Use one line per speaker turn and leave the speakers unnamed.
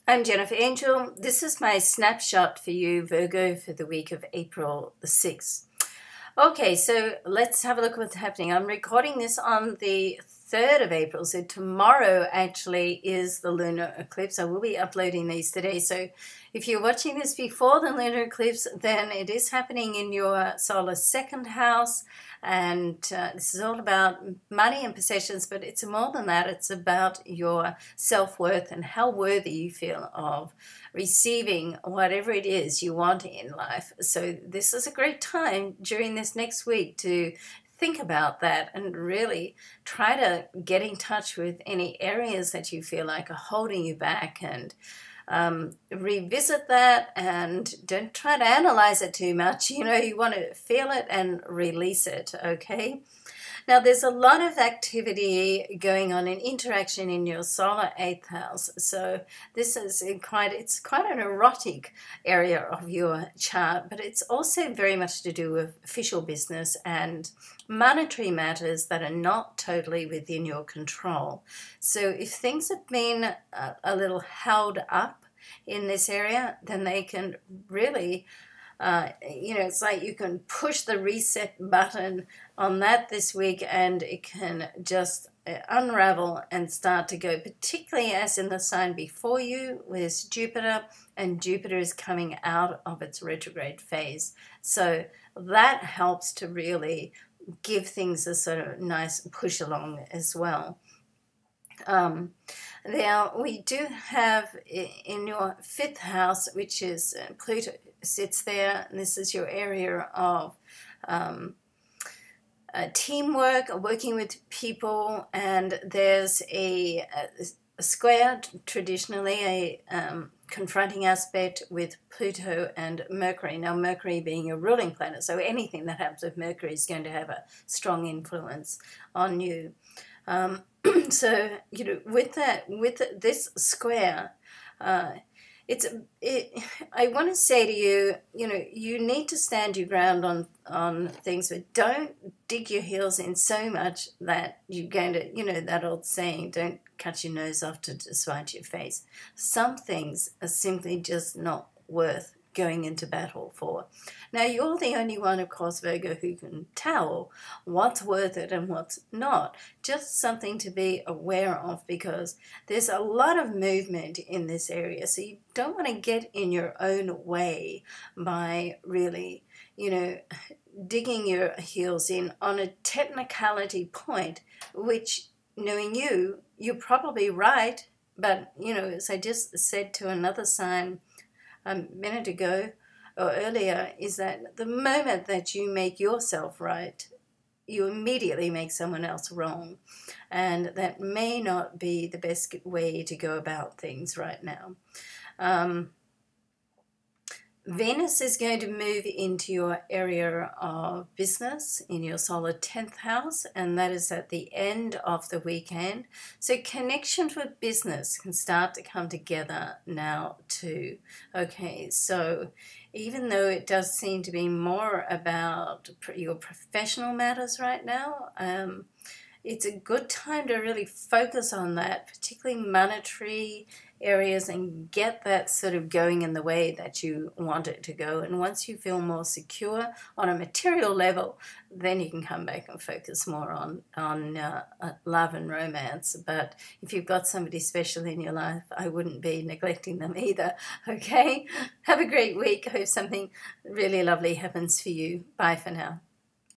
I'm Jennifer Angel. This is my snapshot for you, Virgo, for the week of April the 6th. Okay, so let's have a look at what's happening. I'm recording this on the 3rd of April, so tomorrow actually is the lunar eclipse. I will be uploading these today, so if you're watching this before the lunar eclipse, then it is happening in your solar second house, and this is all about money and possessions, but it's more than that. It's about your self-worth and how worthy you feel of receiving whatever it is you want in life. So this is a great time during this next week to think about that and really try to get in touch with any areas that you feel like are holding you back, and revisit that, and don't try to analyze it too much. You want to feel it and release it, okay? Now, there's a lot of activity going on in interaction in your solar 8th house. So this is it's quite an erotic area of your chart, but it's also very much to do with official business and monetary matters that are not totally within your control. So if things have been a little held up in this area, then they can really it's like you can push the reset button on that this week, and it can just unravel and start to go, particularly as in the sign before you with Jupiter, and Jupiter is coming out of its retrograde phase. So that helps to really give things a sort of nice push along as well. Now, we do have in your 5th house, which is Pluto sits there, and this is your area of teamwork, working with people, and there's a square, traditionally a confronting aspect with Pluto and Mercury. Now, Mercury being a ruling planet, so anything that happens with Mercury is going to have a strong influence on you. So with this square, I want to say to you, you need to stand your ground on things, but don't dig your heels in so much that you're going to, that old saying, don't cut your nose off to spite your face. Some things are simply just not worth going into battle for. Now, you're the only one, of course, Virgo, who can tell what's worth it and what's not. Just something to be aware of, because there's a lot of movement in this area. So you don't want to get in your own way by really, digging your heels in on a technicality point, which, knowing you're probably right. But, as I just said to another sign a minute ago or earlier, is that the moment that you make yourself right, you immediately make someone else wrong, and that may not be the best way to go about things right now. Venus is going to move into your area of business in your solar 10th house, and that is at the end of the weekend. So connections with business can start to come together now too. Okay, so even though it does seem to be more about your professional matters right now, it's a good time to really focus on that, particularly monetary areas, and get that sort of going in the way that you want it to go. And once you feel more secure on a material level, then you can come back and focus more on love and romance. But if you've got somebody special in your life, I wouldn't be neglecting them either. Okay? Have a great week. I hope something really lovely happens for you. Bye for now.